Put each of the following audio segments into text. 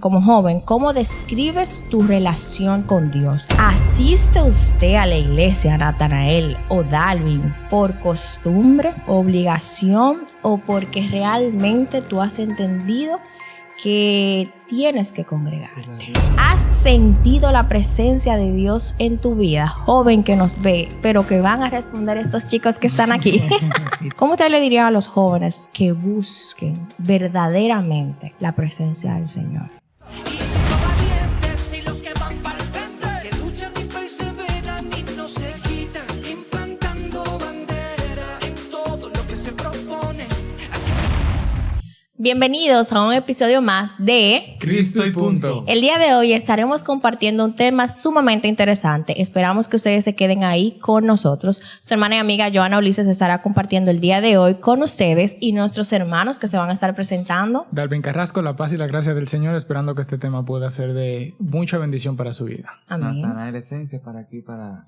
como joven, ¿cómo describes tu relación con Dios? ¿Asiste usted a la iglesia, Natanael o Dalvin, por costumbre, obligación o porque realmente tú has entendido que tienes que congregarte? ¿Has sentido la presencia de Dios en tu vida, joven que nos ve, pero que van a responder estos chicos que están aquí? ¿Cómo usted le diría a los jóvenes que busquen verdaderamente la presencia del Señor? Bienvenidos a un episodio más de Cristo y punto. El día de hoy estaremos compartiendo un tema sumamente interesante. Esperamos que ustedes se queden ahí con nosotros. Su hermana y amiga Joana Ulises estará compartiendo el día de hoy con ustedes y nuestros hermanos que se van a estar presentando. Dalvin Carrasco, la paz y la gracia del Señor, esperando que este tema pueda ser de mucha bendición para su vida. Amén. Natanael Esencia para aquí, para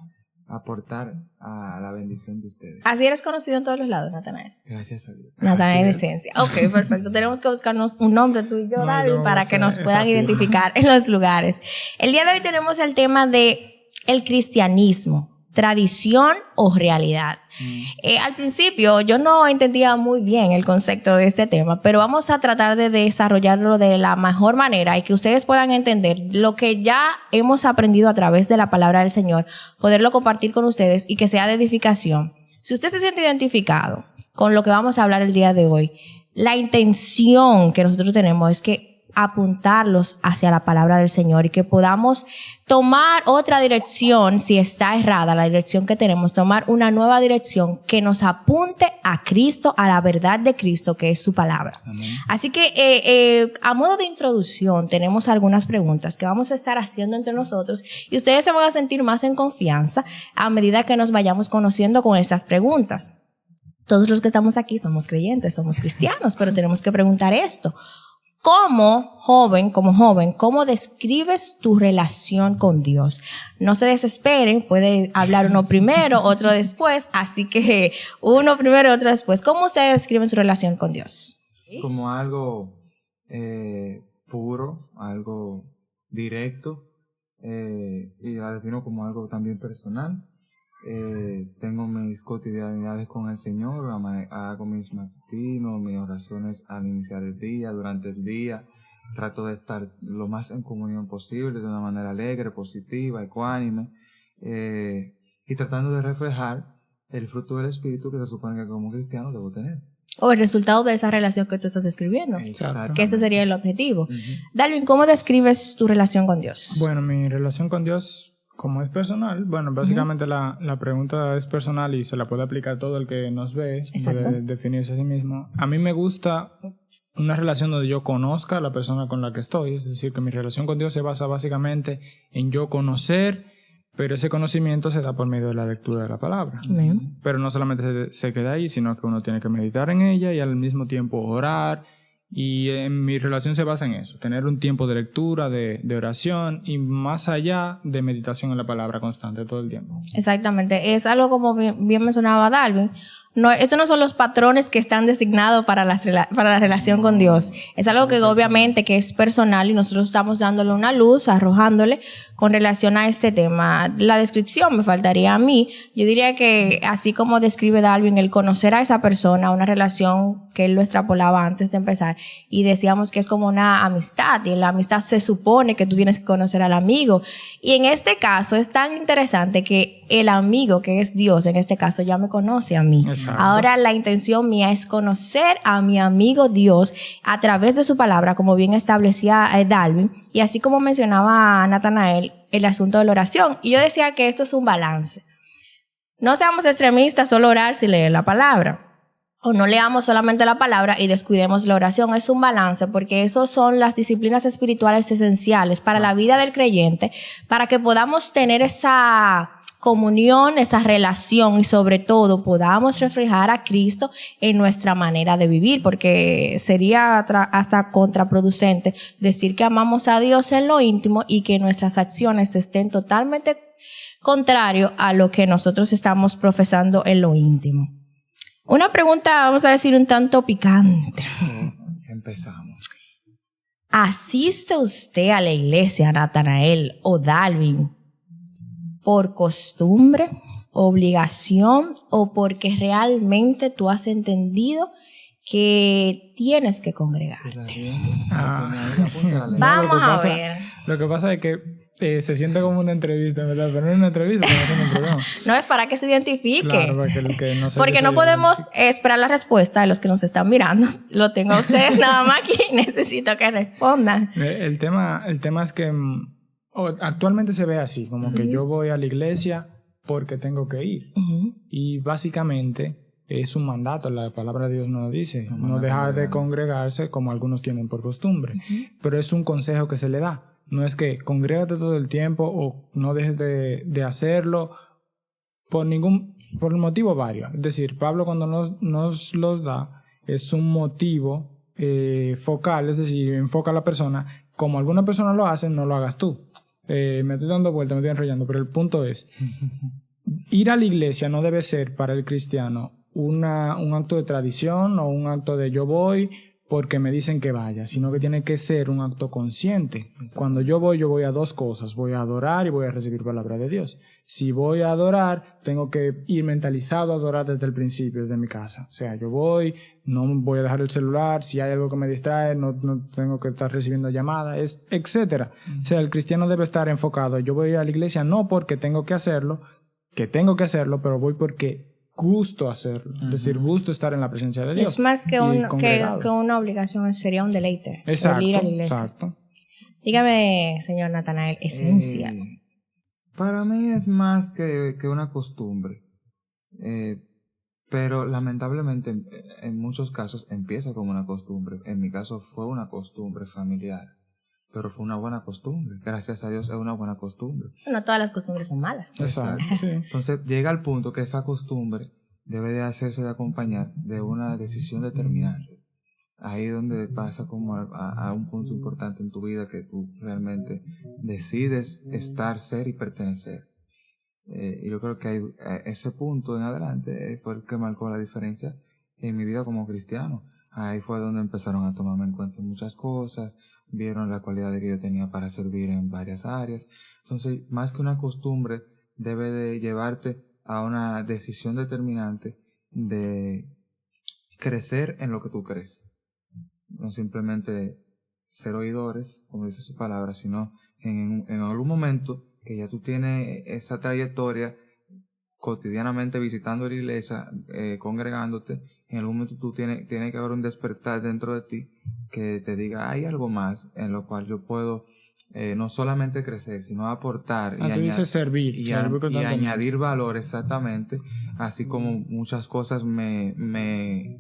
aportar a la bendición de ustedes. Así eres conocido en todos los lados, Natanael. Gracias a Dios. Natanael Esencia. Ok, perfecto. Tenemos que buscarnos un nombre tú y yo, Dalvin, para que nos puedan identificar en los lugares. El día de hoy tenemos el tema de el cristianismo, tradición o realidad. Al principio yo no entendía muy bien el concepto de este tema, pero vamos a tratar de desarrollarlo de la mejor manera y que ustedes puedan entender lo que ya hemos aprendido a través de la palabra del Señor, poderlo compartir con ustedes y que sea de edificación. Si usted se siente identificado con lo que vamos a hablar el día de hoy, la intención que nosotros tenemos es que apuntarlos hacia la palabra del Señor y que podamos tomar otra dirección si está errada la dirección que tenemos, tomar una nueva dirección que nos apunte a Cristo, a la verdad de Cristo que es su palabra. Amén. Así que a modo de introducción tenemos algunas preguntas que vamos a estar haciendo entre nosotros y ustedes se van a sentir más en confianza a medida que nos vayamos conociendo con esas preguntas. Todos los que estamos aquí somos creyentes, somos cristianos, pero tenemos que preguntar esto. Como joven, ¿cómo describes tu relación con Dios? No se desesperen, puede hablar uno primero, otro después, así que uno primero, otro después. ¿Cómo ustedes describen su relación con Dios? Como algo puro, algo directo, y la defino como algo también personal. Tengo mis cotidianidades con el Señor, hago mis matutinos, mis oraciones al iniciar el día, durante el día. Trato de estar lo más en comunión posible, de una manera alegre, positiva, ecuánime, y tratando de reflejar el fruto del Espíritu que se supone que como cristiano debo tener. O el resultado de esa relación que tú estás describiendo. Exacto. Que ese sería el objetivo. Uh-huh. Dalvin, ¿cómo describes tu relación con Dios? Bueno, mi relación con Dios, como es personal, bueno, básicamente la pregunta es personal y se la puede aplicar todo el que nos ve, puede definirse a sí mismo. A mí me gusta una relación donde yo conozca a la persona con la que estoy, es decir, que mi relación con Dios se basa básicamente en yo conocer, pero ese conocimiento se da por medio de la lectura de la palabra. Amén. Pero no solamente se queda ahí, sino que uno tiene que meditar en ella y al mismo tiempo orar. Y en mi relación se basa en eso, tener un tiempo de lectura, de oración y más allá de meditación en la palabra constante todo el tiempo. Exactamente, es algo como bien mencionaba Dalvin. No, estos no son los patrones que están designados para la relación con Dios. Es algo que obviamente que es personal y nosotros estamos dándole una luz, arrojándole con relación a este tema. La descripción me faltaría a mí. Yo diría que así como describe Dalvin, el conocer a esa persona, una relación que él lo extrapolaba antes de empezar y decíamos que es como una amistad y en la amistad se supone que tú tienes que conocer al amigo. Y en este caso es tan interesante que el amigo, que es Dios, en este caso ya me conoce a mí. Exacto. Ahora la intención mía es conocer a mi amigo Dios a través de su palabra, como bien establecía Dalvin, y así como mencionaba Natanael, el asunto de la oración. Y yo decía que esto es un balance. No seamos extremistas, solo orar sin leer la palabra. O no leamos solamente la palabra y descuidemos la oración. Es un balance porque esas son las disciplinas espirituales esenciales para la vida del creyente, para que podamos tener esa comunión, esa relación y sobre todo podamos reflejar a Cristo en nuestra manera de vivir, porque sería hasta contraproducente decir que amamos a Dios en lo íntimo y que nuestras acciones estén totalmente contrario a lo que nosotros estamos profesando en lo íntimo. Una pregunta, vamos a decir, un tanto picante. Empezamos. ¿asiste usted a la iglesia, Natanael o Dalvin, por costumbre, obligación o porque realmente tú has entendido que tienes que congregarte? Vamos a ver. Lo que pasa es que se siente como una entrevista, ¿verdad? Pero no es una entrevista, no es un programa. No, es para que se identifique. Claro, para que el que no se porque no podemos esperar la respuesta de los que nos están mirando. Lo tengo a ustedes nada más aquí. Necesito que respondan. El tema es que actualmente se ve así, como que yo voy a la iglesia porque tengo que ir. Y básicamente es un mandato, la palabra de Dios nos lo dice, no dejar de congregarse como algunos tienen por costumbre. Pero es un consejo que se le da. No es que congrégate todo el tiempo o no dejes de hacerlo por motivo varios. Es decir, Pablo cuando nos los da es un motivo focal, es decir, enfoca a la persona. Como alguna persona lo hace, no lo hagas tú. Me estoy dando vuelta, me estoy enrollando, pero el punto es, ir a la iglesia no debe ser para el cristiano un acto de tradición o un acto de yo voy porque me dicen que vaya, sino que tiene que ser un acto consciente. Cuando yo voy a dos cosas, voy a adorar y voy a recibir palabra de Dios. Si voy a adorar, tengo que ir mentalizado a adorar desde el principio, desde mi casa. O sea, yo no voy a dejar el celular, si hay algo que me distrae, no tengo que estar recibiendo llamadas, etcétera. O sea, el cristiano debe estar enfocado. Yo voy a la iglesia no porque tengo que hacerlo, pero voy porque gusto hacerlo, es decir, gusto estar en la presencia de Dios. Es más que una obligación, sería un deleite. Exacto, ir a la iglesia. Exacto. Dígame, señor Natanael, esencia. Para mí es más que una costumbre, pero lamentablemente en muchos casos empieza como una costumbre. En mi caso fue una costumbre familiar, pero fue una buena costumbre. Gracias a Dios es una buena costumbre. No todas las costumbres son malas. Exacto. Sí. Entonces llega al punto que esa costumbre debe de hacerse de acompañar de una decisión determinante. Ahí es donde pasa como a un punto importante en tu vida que tú realmente decides estar, ser y pertenecer. Y yo creo que ese punto en adelante fue el que marcó la diferencia en mi vida como cristiano. Ahí fue donde empezaron a tomarme en cuenta muchas cosas, vieron la cualidad que yo tenía para servir en varias áreas. Entonces, más que una costumbre, debe de llevarte a una decisión determinante de crecer en lo que tú crees. No simplemente ser oidores, como dice su palabra, sino en algún momento que ya tú tienes esa trayectoria cotidianamente visitando la iglesia, congregándote, en algún momento tú tienes que haber un despertar dentro de ti que te diga, hay algo más en lo cual yo puedo no solamente crecer, sino aportar servir y añadir valor, exactamente, así como muchas cosas me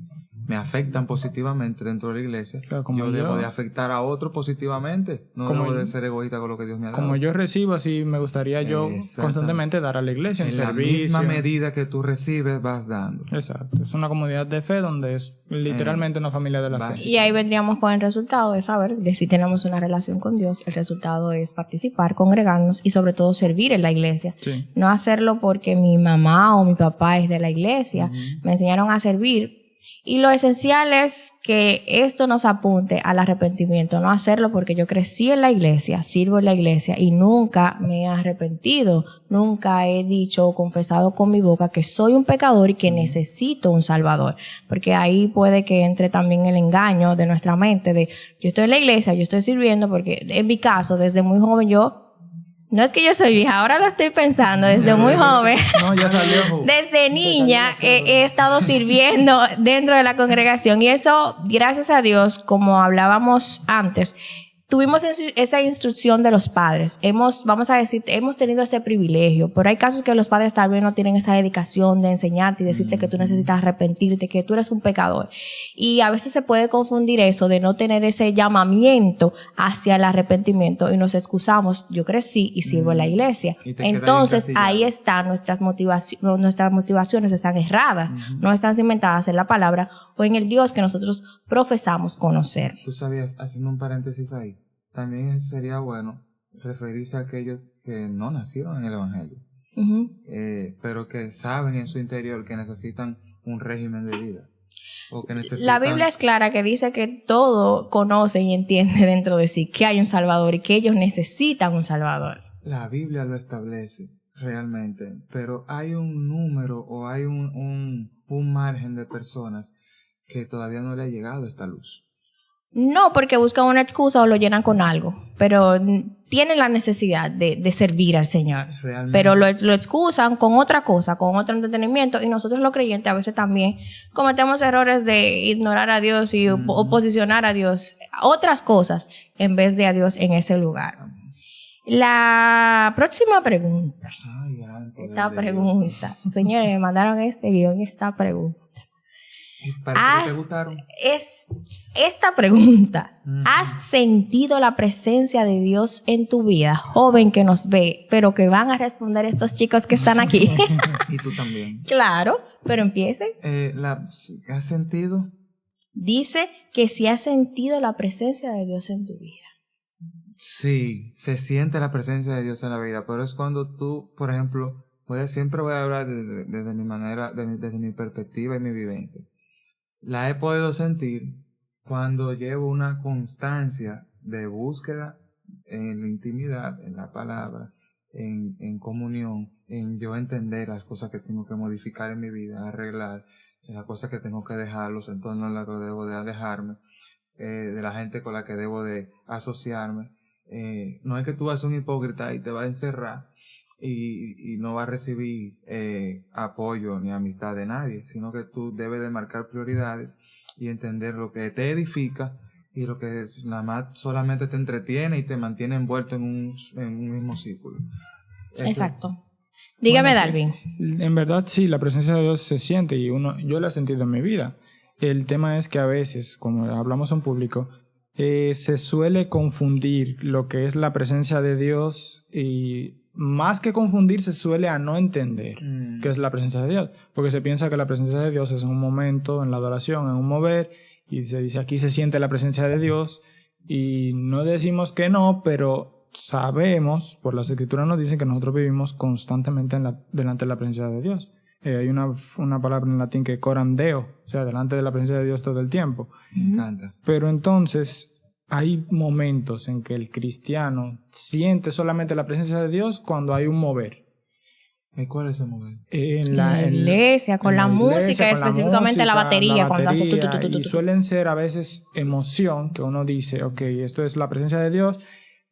afectan positivamente dentro de la iglesia, claro, yo debo de afectar a otro positivamente, no debo de ser egoísta con lo que Dios me ha dado. Como yo recibo, así me gustaría yo constantemente dar a la iglesia en servicio. La misma medida que tú recibes, vas dando. Exacto, es una comunidad de fe donde es literalmente una familia de la fe. Y ahí vendríamos con el resultado de saber de si tenemos una relación con Dios. El resultado es participar, congregarnos y sobre todo servir en la iglesia. Sí. No hacerlo porque mi mamá o mi papá es de la iglesia. Me enseñaron a servir. Y lo esencial es que esto nos apunte al arrepentimiento, no hacerlo porque yo crecí en la iglesia, sirvo en la iglesia y nunca me he arrepentido, nunca he dicho o confesado con mi boca que soy un pecador y que necesito un salvador, porque ahí puede que entre también el engaño de nuestra mente de yo estoy en la iglesia, yo estoy sirviendo, porque en mi caso desde muy joven no es que yo soy vieja, ahora lo estoy pensando, desde muy joven. No, ya salió. Desde niña he estado sirviendo dentro de la congregación y eso, gracias a Dios, como hablábamos antes, tuvimos esa instrucción de los padres. Hemos tenido ese privilegio, pero hay casos que los padres tal vez no tienen esa dedicación de enseñarte y decirte que tú necesitas arrepentirte, que tú eres un pecador. Y a veces se puede confundir eso de no tener ese llamamiento hacia el arrepentimiento y nos excusamos, yo crecí y sirvo en la iglesia. Entonces ahí están nuestras motivaciones están erradas, no están cimentadas en la palabra o en el Dios que nosotros profesamos conocer. Tú sabías, haciendo un paréntesis ahí, también sería bueno referirse a aquellos que no nacieron en el Evangelio, pero que saben en su interior que necesitan un régimen de vida. o que necesitan. La Biblia es clara que dice que todo conoce y entiende dentro de sí que hay un Salvador y que ellos necesitan un Salvador. La Biblia lo establece realmente, pero hay un número o hay un margen de personas que todavía no le ha llegado esta luz. No porque buscan una excusa o lo llenan con algo, pero tienen la necesidad de servir al Señor. Realmente. Pero lo excusan con otra cosa, con otro entretenimiento, y nosotros los creyentes a veces también cometemos errores de ignorar a Dios y oposicionar a Dios, otras cosas, en vez de a Dios en ese lugar. La próxima pregunta. Ay, gran poder Esta de pregunta. Señores, me mandaron este guión y esta pregunta. Dios. Parece que te gustaron. Es esta pregunta. ¿Has sentido la presencia de Dios en tu vida? Joven que nos ve, pero que van a responder estos chicos que están aquí. Y tú también. Claro, pero empiecen. ¿Has sentido? Dice que si has sentido la presencia de Dios en tu vida. Sí, se siente la presencia de Dios en la vida, pero es cuando tú, por ejemplo, siempre voy a hablar desde mi manera, desde mi perspectiva y mi vivencia. La he podido sentir cuando llevo una constancia de búsqueda en la intimidad, en la palabra, en comunión, en yo entender las cosas que tengo que modificar en mi vida, arreglar, las cosas que tengo que dejar, los entornos en los que debo de alejarme, de la gente con la que debo de asociarme. No es que tú vas a ser un hipócrita y te vas a encerrar y no vas a recibir apoyo ni amistad de nadie, sino que tú debes de marcar prioridades y entender lo que te edifica y lo que nada más solamente te entretiene y te mantiene envuelto en un mismo círculo. Eso. Exacto. Dígame, Bueno, Darwin. Sí. En verdad sí, la presencia de Dios se siente y yo la he sentido en mi vida. El tema es que a veces, como hablamos en público, se suele confundir lo que es la presencia de Dios y más que confundir se suele a no entender qué es la presencia de Dios, porque se piensa que la presencia de Dios es un momento en la adoración, en un mover, y se dice aquí se siente la presencia de Dios y no decimos que no, pero sabemos, por las escrituras nos dicen que nosotros vivimos constantemente delante de la presencia de Dios. Hay una palabra en latín que es coram deo, o sea, delante de la presencia de Dios todo el tiempo. Me encanta. Pero entonces hay momentos en que el cristiano siente solamente la presencia de Dios cuando hay un mover. ¿Y cuál es ese mover? En la iglesia, con la música, específicamente la batería, cuando hace y suelen ser a veces emoción, que uno dice, ok, esto es la presencia de Dios,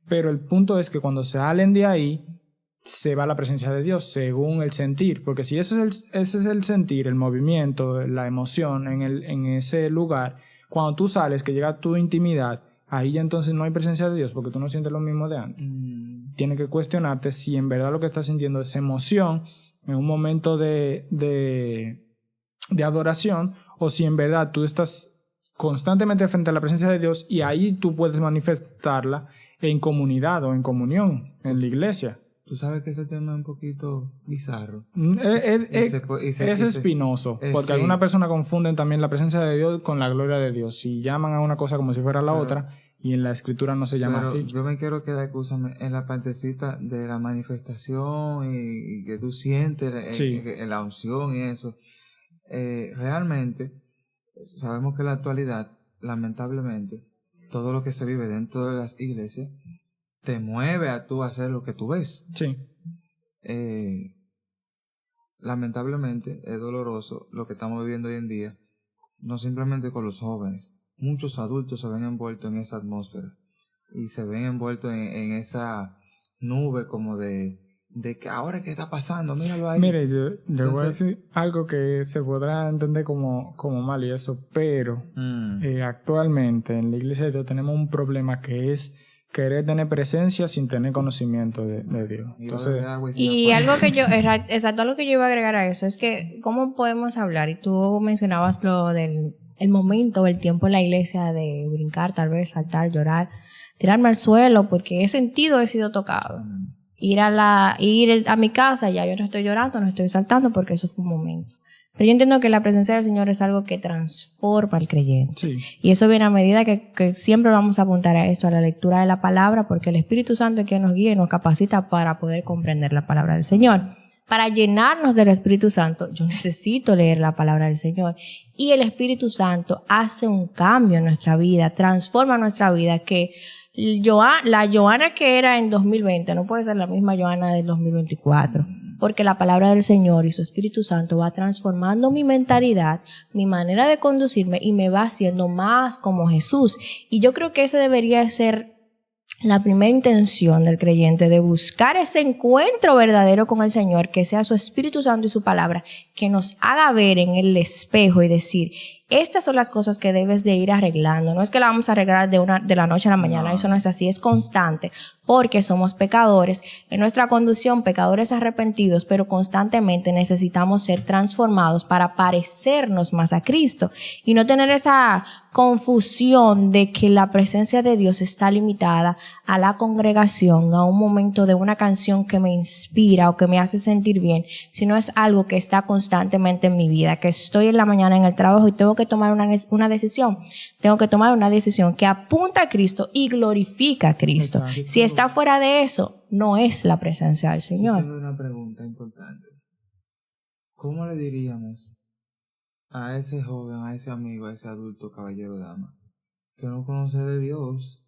pero el punto es que cuando salen de ahí, se va la presencia de Dios según el sentir, porque si ese es el sentir, el movimiento, la emoción en ese lugar, cuando tú sales, que llega tu intimidad, ahí ya entonces no hay presencia de Dios porque tú no sientes lo mismo de antes. Tienes que cuestionarte si en verdad lo que estás sintiendo es emoción en un momento de adoración o si en verdad tú estás constantemente frente a la presencia de Dios y ahí tú puedes manifestarla en comunidad o en comunión en la iglesia. Tú sabes que ese tema es un poquito bizarro. Es espinoso, porque sí. algunas personas confunden también la presencia de Dios con la gloria de Dios y llaman a una cosa como si fuera la otra y en la escritura no se llama así. Yo me quiero quedar, escúchame, en la partecita de la manifestación y que tú sientes la unción y eso. Realmente, sabemos que en la actualidad, lamentablemente, todo lo que se vive dentro de las iglesias te mueve a tú hacer lo que tú ves. Sí. Lamentablemente es doloroso lo que estamos viviendo hoy en día, no simplemente con los jóvenes. Muchos adultos se ven envueltos en esa atmósfera y se ven envueltos en esa nube como de que ahora qué está pasando, míralo ahí. Mire, yo voy a decir algo que se podrá entender como mal y eso, pero actualmente en la iglesia de Dios tenemos un problema que es querer tener presencia sin tener conocimiento de Dios. Entonces, y algo que algo que yo iba a agregar a eso es que cómo podemos hablar, y tú mencionabas lo del el momento, el tiempo en la iglesia de brincar, tal vez saltar, llorar, tirarme al suelo porque he sido tocado. Ir a mi casa, ya yo no estoy llorando, no estoy saltando porque eso fue un momento. Pero yo entiendo que la presencia del Señor es algo que transforma al creyente. Sí. Y eso viene a medida que siempre vamos a apuntar a esto, a la lectura de la palabra, porque el Espíritu Santo es quien nos guía y nos capacita para poder comprender la palabra del Señor. para llenarnos del Espíritu Santo, yo necesito leer la palabra del Señor. Y el Espíritu Santo hace un cambio en nuestra vida, transforma nuestra vida, que la Joana que era en 2020 no puede ser la misma Joana del 2024, porque la palabra del Señor y su Espíritu Santo va transformando mi mentalidad, mi manera de conducirme y me va haciendo más como Jesús. Y yo creo que ese debería ser la primera intención del creyente, de buscar ese encuentro verdadero con el Señor, que sea su Espíritu Santo y su palabra, que nos haga ver en el espejo y decir, estas son las cosas que debes de ir arreglando. No es que la vamos a arreglar de la noche a la mañana, eso no es así, es constante, porque somos pecadores, en nuestra conducción, pecadores arrepentidos, pero constantemente necesitamos ser transformados para parecernos más a Cristo y no tener esa confusión de que la presencia de Dios está limitada a la congregación, a un momento de una canción que me inspira o que me hace sentir bien, sino es algo que está constantemente en mi vida, que estoy en la mañana en el trabajo y tengo que tomar una decisión. Tengo que tomar una decisión que apunta a Cristo y glorifica a Cristo. Exacto. Si está fuera de eso, no es la presencia del Señor. Tengo una pregunta importante. ¿Cómo le diríamos a ese joven, a ese amigo, a ese adulto, caballero, dama, que no conoce de Dios,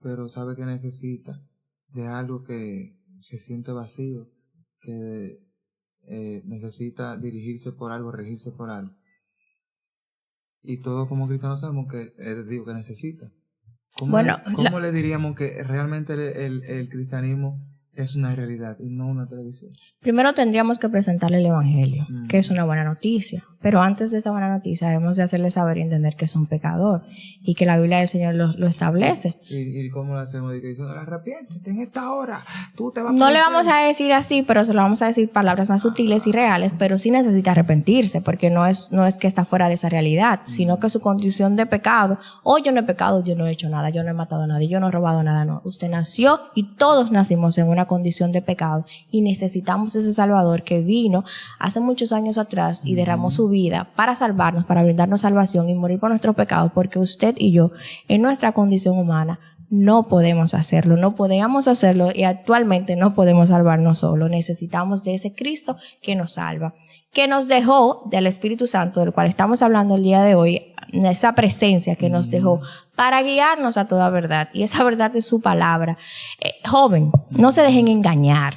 pero sabe que necesita de algo, que se siente vacío, que necesita dirigirse por algo, regirse por algo? Y todos como cristianos sabemos que es Dios que necesita. ¿Cómo le diríamos que realmente el cristianismo es una realidad y no una televisión? Primero tendríamos que presentarle el Evangelio, que es una buena noticia. Pero antes de esa buena noticia debemos de hacerle saber y entender que es un pecador y que la Biblia del Señor lo establece. ¿Y cómo lo hacemos? Diciendo, arrepiéntete en esta hora, tú te vas a No le vamos a decir así, pero se lo vamos a decir palabras más sutiles y reales, pero sí necesita arrepentirse, porque no es que está fuera de esa realidad, sino que su condición de pecado, yo no he pecado, yo no he hecho nada, yo no he matado a nadie, yo no he robado nada, no. Usted nació y todos nacimos en una condición de pecado y necesitamos ese Salvador que vino hace muchos años atrás y derramó su vida para salvarnos, para brindarnos salvación y morir por nuestros pecados, porque usted y yo en nuestra condición humana no podemos hacerlo, no podíamos hacerlo y actualmente no podemos salvarnos solo. Necesitamos de ese Cristo que nos salva, que nos dejó del Espíritu Santo, del cual estamos hablando el día de hoy, esa presencia que nos dejó para guiarnos a toda verdad, y esa verdad es su palabra. Joven, no se dejen engañar.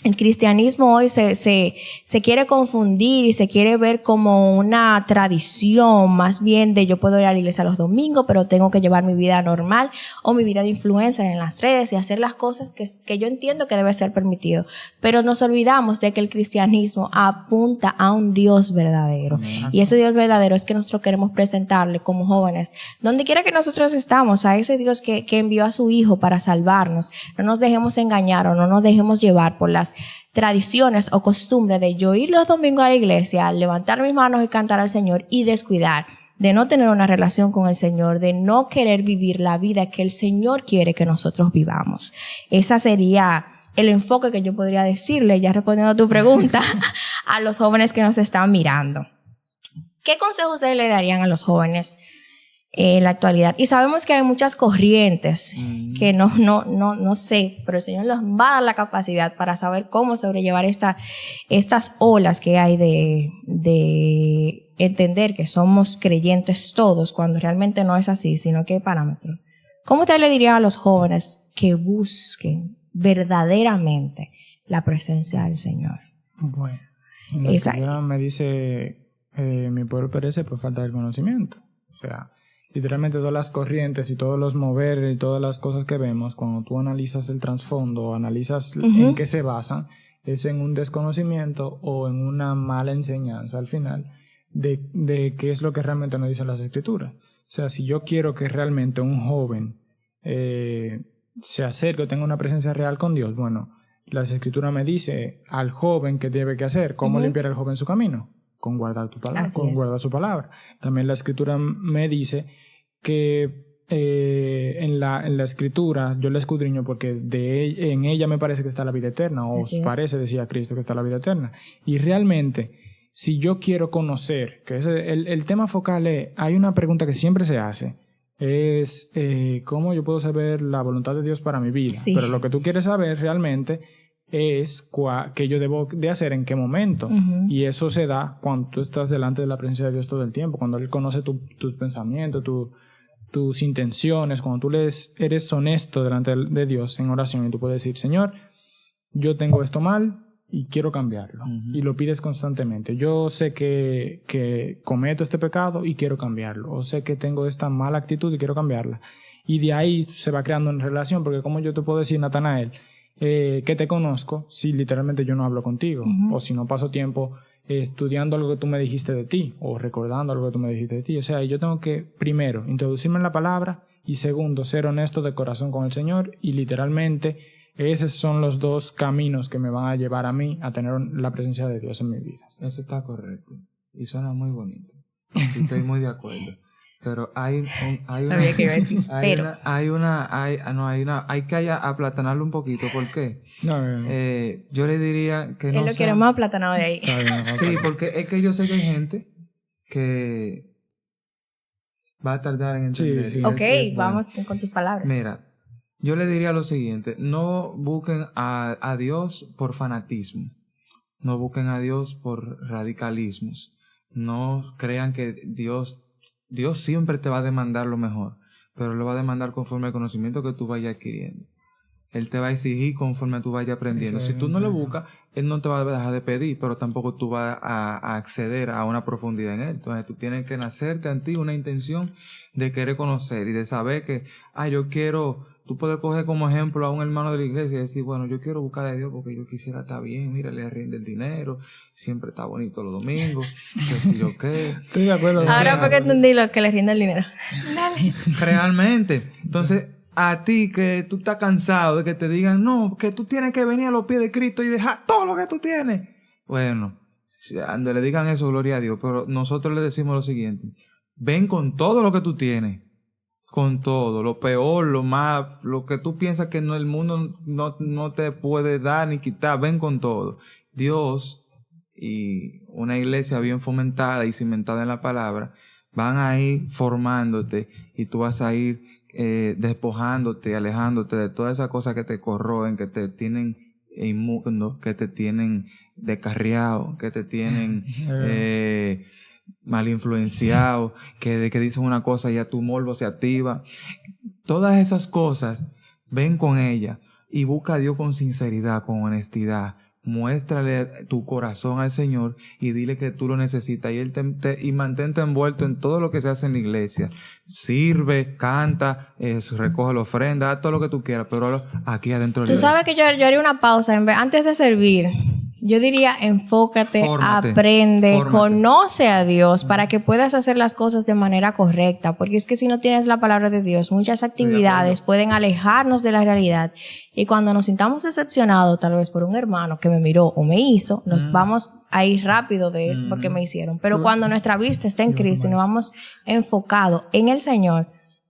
El cristianismo hoy se quiere confundir y se quiere ver como una tradición, más bien de yo puedo ir a la iglesia los domingos, pero tengo que llevar mi vida normal o mi vida de influencer en las redes y hacer las cosas que yo entiendo que debe ser permitido. Pero nos olvidamos de que el cristianismo apunta a un Dios verdadero. Y ese Dios verdadero es que nosotros queremos presentarle como jóvenes, donde quiera que nosotros estamos, a ese Dios que envió a su Hijo para salvarnos. No nos dejemos engañar o no nos dejemos llevar por las tradiciones o costumbres de yo ir los domingos a la iglesia, levantar mis manos y cantar al Señor y descuidar de no tener una relación con el Señor, de no querer vivir la vida que el Señor quiere que nosotros vivamos. Esa sería el enfoque que yo podría decirle, ya respondiendo a tu pregunta, a los jóvenes que nos están mirando. ¿Qué consejos ustedes le darían a los jóvenes en la actualidad? Y sabemos que hay muchas corrientes que no sé, pero el Señor nos va a dar la capacidad para saber cómo sobrellevar estas olas que hay de entender que somos creyentes todos, cuando realmente no es así, sino que hay parámetros. ¿Cómo usted le diría a los jóvenes que busquen verdaderamente la presencia del Señor? Bueno, la Escritura me dice, mi pueblo perece por falta de conocimiento. O sea, literalmente todas las corrientes y todos los mover y todas las cosas que vemos, cuando tú analizas el trasfondo, analizas en qué se basan, es en un desconocimiento o en una mala enseñanza al final de qué es lo que realmente nos dicen las Escrituras. O sea, si yo quiero que realmente un joven se acerque o tenga una presencia real con Dios, bueno, la Escritura me dice al joven qué debe que hacer, cómo limpiar al joven su camino, con guardar tu palabra, guardar su palabra. También la Escritura me dice que en la Escritura yo la escudriño porque en ella me parece que está la vida eterna, o os parece, decía Cristo, que está la vida eterna. Y realmente, si yo quiero conocer, que el tema focal hay una pregunta que siempre se hace, es ¿cómo yo puedo saber la voluntad de Dios para mi vida? Pero lo que tú quieres saber realmente es qué yo debo de hacer en qué momento. Y eso se da cuando tú estás delante de la presencia de Dios todo el tiempo, cuando Él conoce tus pensamientos, tus intenciones, cuando tú eres honesto delante de Dios en oración y tú puedes decir, Señor, yo tengo esto mal y quiero cambiarlo. Y lo pides constantemente. Yo sé que cometo este pecado y quiero cambiarlo. O sé que tengo esta mala actitud y quiero cambiarla. Y de ahí se va creando una relación, porque como yo te puedo decir, Natanael, que te conozco si literalmente yo no hablo contigo, o si no paso tiempo estudiando algo que tú me dijiste de ti, o recordando algo que tú me dijiste de ti. O sea, yo tengo que, primero, introducirme en la palabra, y segundo, ser honesto de corazón con el Señor, y literalmente esos son los dos caminos que me van a llevar a mí a tener la presencia de Dios en mi vida. Eso está correcto y suena muy bonito. Estoy muy de acuerdo. Pero hay sabía que iba a decir, pero hay que aplatanarlo un poquito. ¿Por qué? Yo le diría que no. Él lo quiere más aplatanado de ahí. Sí, porque es que yo sé que hay gente que va a tardar en entender. Sí. Ok, vamos con tus palabras. Mira, yo le diría lo siguiente: no busquen a Dios por fanatismo, no busquen a Dios por radicalismos, no crean que Dios siempre te va a demandar lo mejor, pero lo va a demandar conforme al conocimiento que tú vayas adquiriendo. Él te va a exigir conforme tú vayas aprendiendo. Si tú no lo buscas, Él no te va a dejar de pedir, pero tampoco tú vas a acceder a una profundidad en Él. Entonces tú tienes que nacerte en ti una intención de querer conocer y de saber que, yo quiero. Tú puedes coger como ejemplo a un hermano de la iglesia y decir, bueno, yo quiero buscar a Dios porque yo quisiera estar bien, mira, le rinde el dinero, siempre está bonito los domingos, qué sé yo qué. Estoy de acuerdo. Ahora porque entendí lo que le rinde el dinero. Dale. Realmente. Entonces, a ti que tú estás cansado de que te digan, no, que tú tienes que venir a los pies de Cristo y dejar todo lo que tú tienes. Bueno, cuando le digan eso, gloria a Dios, pero nosotros le decimos lo siguiente: ven con todo lo que tú tienes. Con todo, lo peor, lo más, lo que tú piensas que el mundo no te puede dar ni quitar, ven con todo. Dios y una iglesia bien fomentada y cimentada en la palabra van a ir formándote y tú vas a ir despojándote, alejándote de todas esas cosas que te corroen, que te tienen inmundo, que te tienen descarriado, que te tienen mal influenciado, que dicen una cosa y ya tu morbo se activa. Todas esas cosas, ven con ella y busca a Dios con sinceridad, con honestidad. Muéstrale tu corazón al Señor y dile que tú lo necesitas, y Él y mantente envuelto en todo lo que se hace en la iglesia. Sirve, canta, recoge la ofrenda, haz todo lo que tú quieras, pero aquí adentro de la iglesia. Tú sabes que yo haría una pausa antes de servir. Yo diría, enfócate, aprende, conoce a Dios para que puedas hacer las cosas de manera correcta, porque es que si no tienes la palabra de Dios, muchas actividades pueden alejarnos de la realidad, y cuando nos sintamos decepcionados tal vez por un hermano que me miró o me hizo, nos vamos a ir rápido de él porque me hicieron, pero cuando nuestra vista está en Cristo y nos vamos enfocados en el Señor,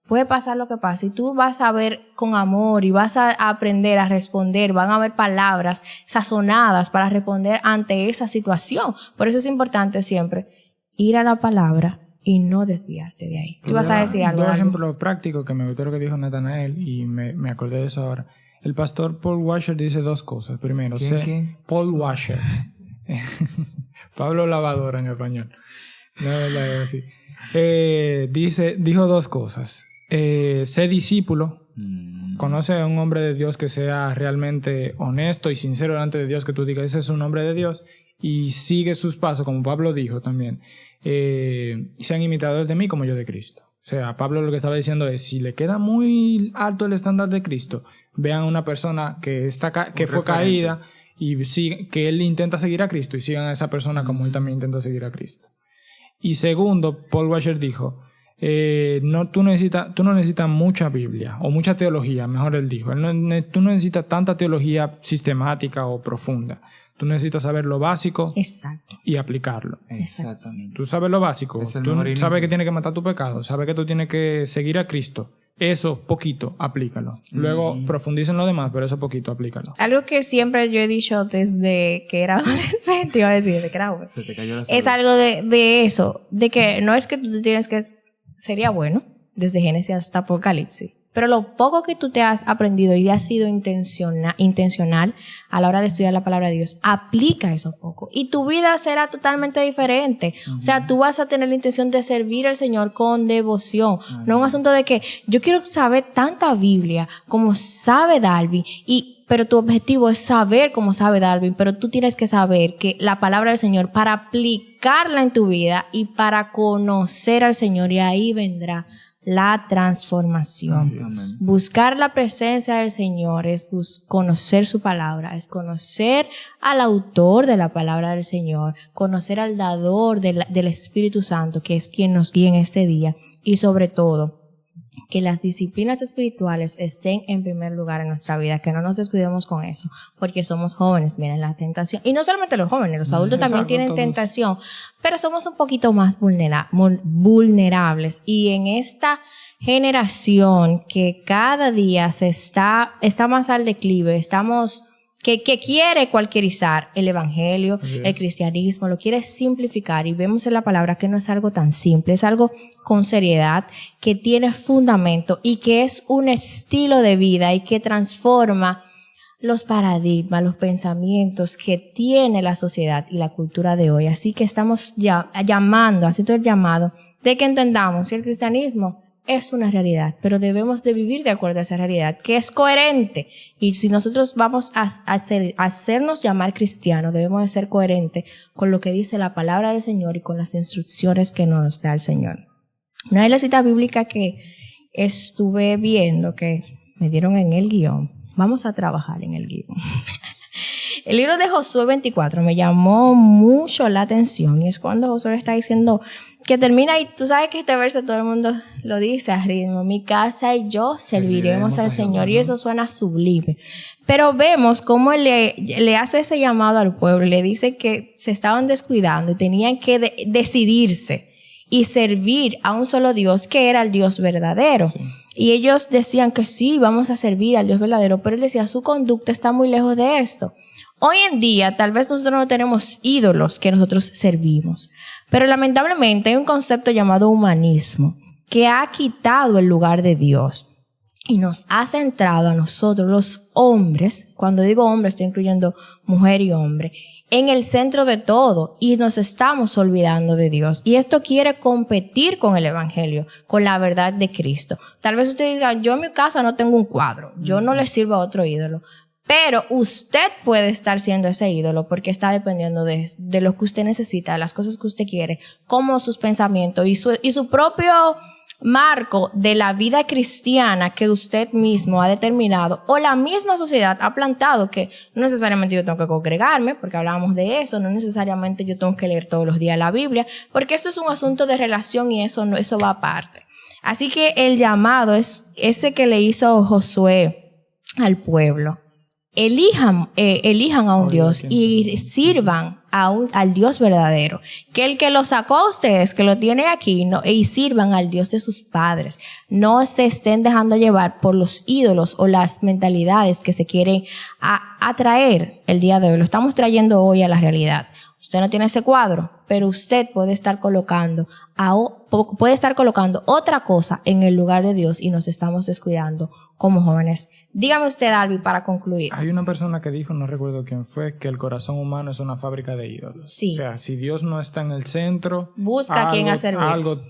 puede pasar lo que pase y tú vas a ver con amor y vas a aprender a responder. Van a haber palabras sazonadas para responder ante esa situación. Por eso es importante siempre ir a la palabra y no desviarte de ahí. Tú vas a decir algo. Un ejemplo práctico que me gustó lo que dijo Natanael y me acordé de eso ahora. El pastor Paul Washer dice dos cosas. Primero, ¿Quién? Paul Washer. Pablo Lavadora en español. No es así. Dijo dos cosas. Sé discípulo, conoce a un hombre de Dios que sea realmente honesto y sincero delante de Dios, que tú digas, ese es un hombre de Dios, y sigue sus pasos, como Pablo dijo también. Sean imitadores de mí como yo de Cristo. O sea, Pablo lo que estaba diciendo es, si le queda muy alto el estándar de Cristo, vean a una persona que fue caída y que él intenta seguir a Cristo, y sigan a esa persona como él también intenta seguir a Cristo. Y segundo, Paul Washer dijo, tú no necesitas mucha Biblia o mucha teología, mejor él dijo. Tú no necesitas tanta teología sistemática o profunda. Tú necesitas saber lo básico. Exacto. Y aplicarlo. Exactamente. Tú sabes lo básico. Tú sabes que tienes que matar tu pecado. Sabes que tú tienes que seguir a Cristo. Eso, poquito, aplícalo. Luego profundiza en lo demás, pero eso poquito, aplícalo. Algo que siempre yo he dicho desde que era adolescente, iba a decir, desde que era joven. Se te cayó la salud. Es algo de eso, de que no es que tú tienes que... Sería bueno, desde Génesis hasta Apocalipsis, Pero lo poco que tú te has aprendido y has sido intencional a la hora de estudiar la palabra de Dios, aplica eso poco. Y tu vida será totalmente diferente. O sea, tú vas a tener la intención de servir al Señor con devoción. No es un asunto de que yo quiero saber tanta Biblia como sabe Darwin, pero tu objetivo es saber cómo sabe Darwin, pero tú tienes que saber que la palabra del Señor para aplicarla en tu vida y para conocer al Señor, y ahí vendrá la transformación. Buscar la presencia del Señor es conocer su palabra, es conocer al autor de la palabra del Señor, conocer al dador del Espíritu Santo, que es quien nos guía en este día, y sobre todo que las disciplinas espirituales estén en primer lugar en nuestra vida, que no nos descuidemos con eso, porque somos jóvenes, miren la tentación, y no solamente los jóvenes, los adultos también tienen tentación, pero somos un poquito más vulnerables, y en esta generación que cada día está más al declive, que quiere cualquierizar el evangelio, el cristianismo, lo quiere simplificar, y vemos en la palabra que no es algo tan simple, es algo con seriedad, que tiene fundamento y que es un estilo de vida y que transforma los paradigmas, los pensamientos que tiene la sociedad y la cultura de hoy. Así que estamos haciendo el llamado de que entendamos que el cristianismo es una realidad, pero debemos de vivir de acuerdo a esa realidad, que es coherente. Y si nosotros vamos a hacernos llamar cristianos, debemos de ser coherentes con lo que dice la palabra del Señor y con las instrucciones que nos da el Señor. Una de las citas bíblicas que estuve viendo, que me dieron en el guión, vamos a trabajar en el guión. El libro de Josué 24 me llamó mucho la atención, y es cuando Josué está diciendo que termina, y tú sabes que este verso todo el mundo lo dice a ritmo: mi casa y yo serviremos al Señor, y eso suena sublime. Pero vemos cómo él le hace ese llamado al pueblo, le dice que se estaban descuidando y tenían que decidirse y servir a un solo Dios, que era el Dios verdadero. Sí. Y ellos decían que sí, vamos a servir al Dios verdadero, pero él decía, su conducta está muy lejos de esto. Hoy en día, tal vez nosotros no tenemos ídolos que nosotros servimos, pero lamentablemente hay un concepto llamado humanismo que ha quitado el lugar de Dios y nos ha centrado a nosotros, los hombres, cuando digo hombres estoy incluyendo mujer y hombre, en el centro de todo, y nos estamos olvidando de Dios. Y esto quiere competir con el evangelio, con la verdad de Cristo. Tal vez usted diga, yo en mi casa no tengo un cuadro, yo no le sirvo a otro ídolo. Pero usted puede estar siendo ese ídolo porque está dependiendo de lo que usted necesita, de las cosas que usted quiere, como sus pensamientos y su propio marco de la vida cristiana que usted mismo ha determinado, o la misma sociedad ha plantado, que no necesariamente yo tengo que congregarme, porque hablábamos de eso, no necesariamente yo tengo que leer todos los días la Biblia, porque esto es un asunto de relación y eso va aparte. Así que el llamado es ese que le hizo Josué al pueblo. Elijan a un Dios y sirvan al Dios verdadero, que el que lo sacó a ustedes, que lo tiene aquí, y sirvan al Dios de sus padres. No se estén dejando llevar por los ídolos o las mentalidades que se quieren atraer el día de hoy. Lo estamos trayendo hoy a la realidad. Usted no tiene ese cuadro, pero usted puede estar colocando otra cosa en el lugar de Dios, y nos estamos descuidando como jóvenes. Dígame usted, Albi, para concluir. Hay una persona que dijo, no recuerdo quién fue, que el corazón humano es una fábrica de ídolos. Sí. O sea, si Dios no está en el centro, busca a quien a servir.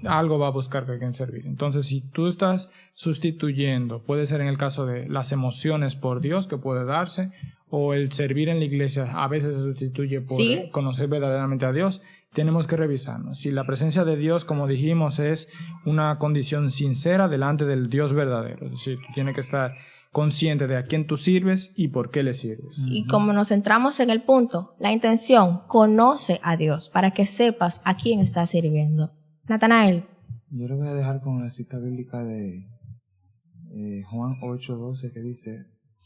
Algo va a buscar a quien servir. Entonces, si tú estás sustituyendo, puede ser en el caso de las emociones por Dios, que puede darse, o el servir en la iglesia a veces se sustituye por conocer verdaderamente a Dios. Tenemos que revisarnos. Si la presencia de Dios, como dijimos, es una condición sincera delante del Dios verdadero. Es decir, tú tienes que estar consciente de a quién tú sirves y por qué le sirves. Y como nos centramos en el punto, la intención, conoce a Dios para que sepas a quién estás sirviendo. Natanael. Yo le voy a dejar con la cita bíblica de Juan 8:12, que dice: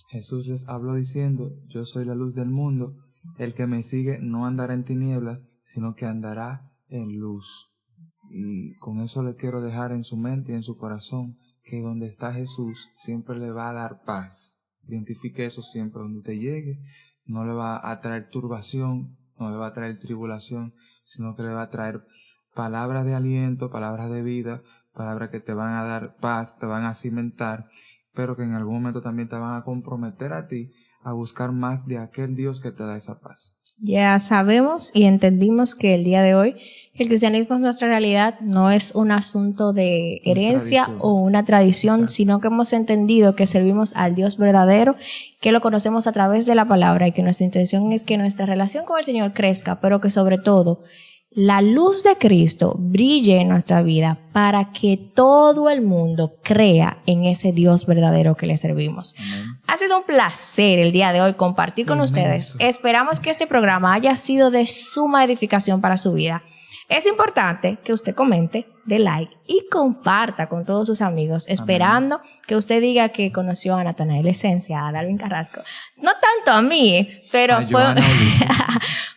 Jesús les habló diciendo, yo soy la luz del mundo, el que me sigue no andará en tinieblas, sino que andará en luz. Y con eso le quiero dejar en su mente y en su corazón que donde está Jesús siempre le va a dar paz. Identifique eso siempre. Donde te llegue, no le va a traer turbación, no le va a traer tribulación, sino que le va a traer palabras de aliento, palabras de vida, palabras que te van a dar paz, te van a cimentar, pero que en algún momento también te van a comprometer a ti a buscar más de aquel Dios que te da esa paz. Ya sabemos y entendimos que el día de hoy el cristianismo es nuestra realidad, no es un asunto de herencia o una tradición, exacto, sino que hemos entendido que servimos al Dios verdadero, que lo conocemos a través de la palabra y que nuestra intención es que nuestra relación con el Señor crezca, pero que sobre todo la luz de Cristo brille en nuestra vida para que todo el mundo crea en ese Dios verdadero que le servimos. Amén. Ha sido un placer el día de hoy compartir con ustedes. Esperamos que este programa haya sido de suma edificación para su vida. Es importante que usted comente, dé like y comparta con todos sus amigos, esperando que usted diga que conoció a Natanael Esencia, a Darwin Carrasco. No tanto a mí, pero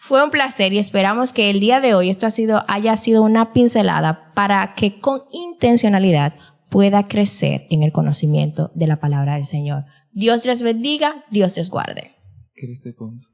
fue un placer y esperamos que el día de hoy esto haya sido una pincelada para que con intencionalidad pueda crecer en el conocimiento de la palabra del Señor. Dios les bendiga, Dios les guarde. ¿Qué es este punto?